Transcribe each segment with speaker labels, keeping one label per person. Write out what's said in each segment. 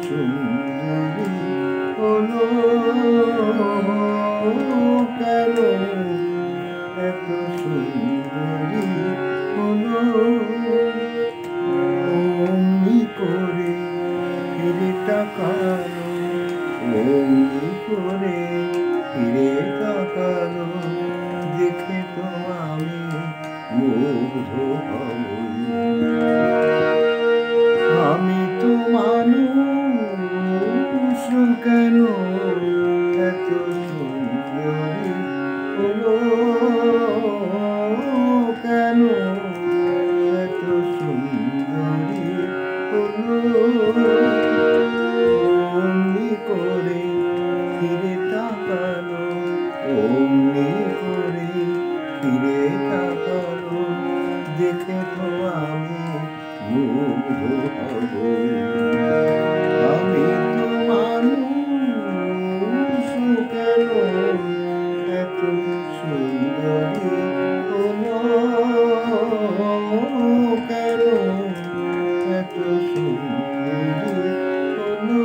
Speaker 1: সুন্দরী হলো কেন, এত সুন্দরী হলো। অমনি করে ফিরে তাকালো, অমনি করে ফিরে তাকালো, দেখে তো আমি মুগ্ধ হই। আমি তো মানুষ কেন, এত সুন্দরী হলো কেন, এত সুন্দরী হলো। অমনি করে ফিরে তাকালো, অমনি করে ফিরে তাকালো, দেখে তো আমি মুগ্ধ হই। আমি তো মানুষ কেন, এত সুন্দরী হলো কেন, এত সুন্দরী হলো।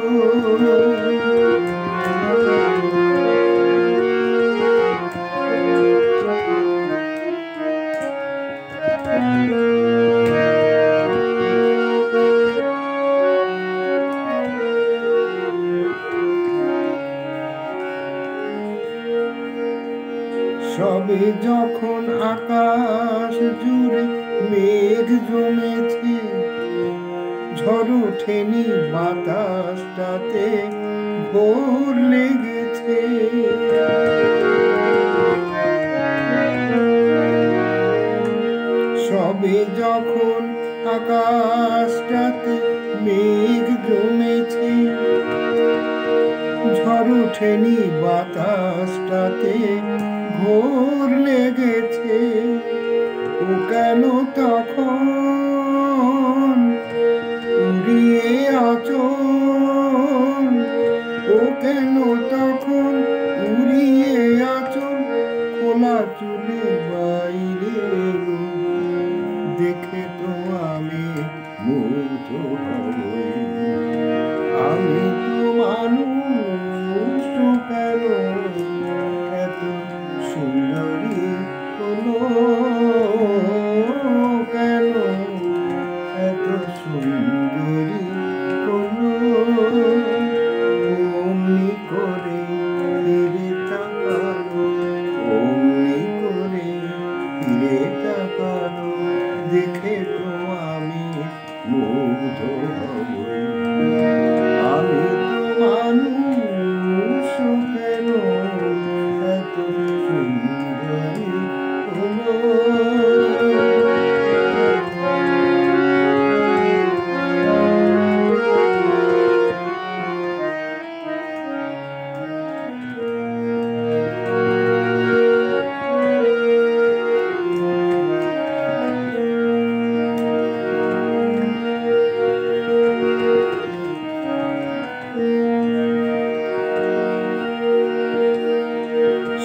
Speaker 1: সবে যখন আকাশ জুড়ে মেঘ জমেছে, ঝড় ওঠেনি বাতাসটাতে ঘোর লেগেছে। সবে যখন আকাশটাতে মেঘ জমেছে, ঝড় ওঠেনি বাতাসটাতে ঘোর লেগেছে। ও কেন তখন উড়িয়ে আঁচল, ও কেন তখন উড়িয়ে আঁচল, খোলা চুলে বাইরে এলো, দেখে তো আমি মুগ্ধ হই। আমি তো মানুষ কেন, এত সুন্দরী হলো কেন, এত সুন্দরী হলো। অমনি করে ফিরে তাকালো, অমনি করে ফিরে তাকালো, দেখে তো আমি মুগ্ধ হই। আমি তো মানুষ কেন, এত সুন্দরী হলো।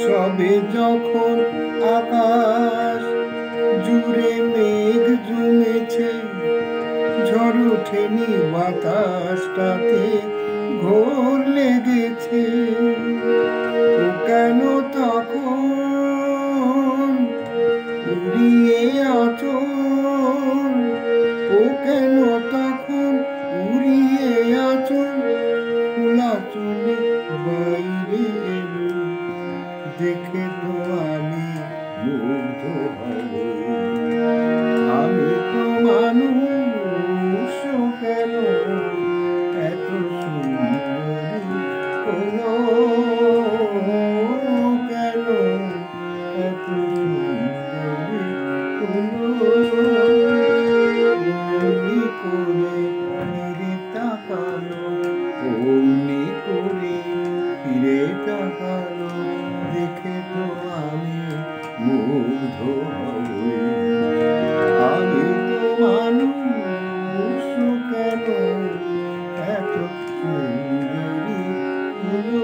Speaker 1: সবে যখন আকাশ জুড়ে মেঘ জমেছে, ঝড় ওঠেনি বাতাসটাতে ঘোর লেগেছে। ও কেন তখন উড়িয়ে আঁচল, ও কেন তখন উড়িয়ে আঁচল, খোলা চলে বাইরে এলো, দেখে তো আমি মুগ্ধ হই। আমি তো মানুষ কেন, এত সুন্দরী হলো কেন, এত সুন্দরী হলো। অমনি করে ফিরে তাকালো, অমনি করে ফিরে তাকালো, দেখে তো আমি মুগ্ধ হই। আমি তো মানুষ কেন, এত সুন্দরী হলো।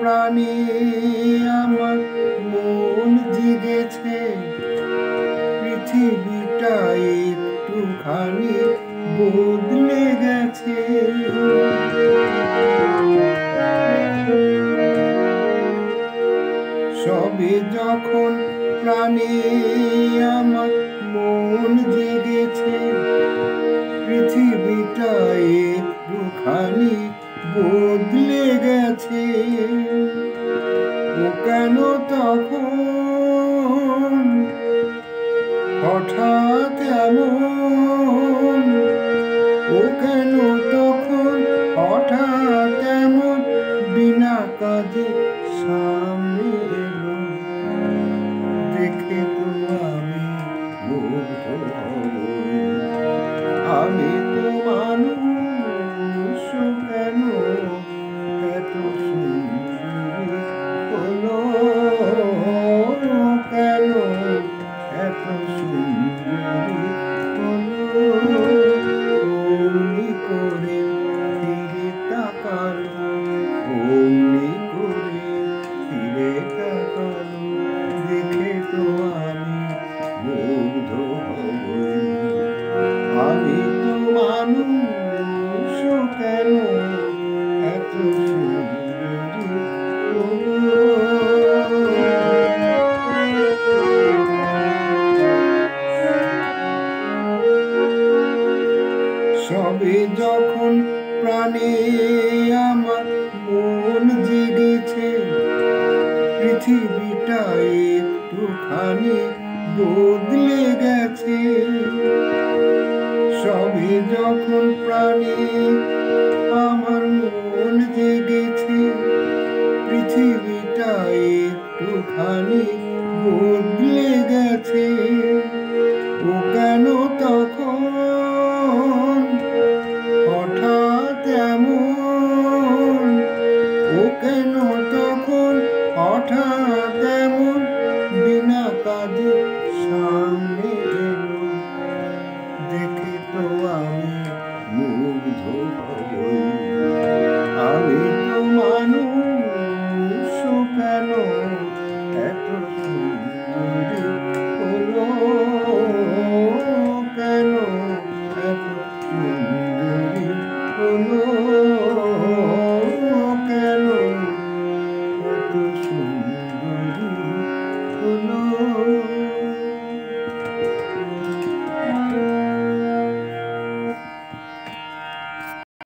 Speaker 1: প্রাণে আমার মন জেগেছে, পৃথিবীটা একটুখানি বদলে গেছে। সবে যখন প্রাণে আমার মন জেগেছে, পৃথিবীটা একটুখানি বদলে গেছে। ও কেন তখন হঠাৎ এমন, ও কেন তখন হঠাৎ এমন বিনা কাজে সামনে এলো। দেখে তো আমি মুগ্ধ হব, আমি তো মানুষ কেন এত সুন্দরী হলো, কেন এত সুন্দরী হলো। অমনি করে ফিরে তাকালো, অমনি করে ফিরে তাকালো, দেখে তো আমি মুগ্ধ হবই। আমি তো মানুষ কেন এত সুন্দরী হলো। সবে যখন প্রাণে আমার মন জেগেছে, পৃথিবীটা একটুখানি বদলে গেছে। সবে যখন প্রাণে আমার মন জেগেছে, পৃথিবীটা একটুখানি বদলে গেছে। ও কেন তখন হঠাৎ এমন, ও কেন তখন হঠাৎ এমন বিনা কাজে সামনে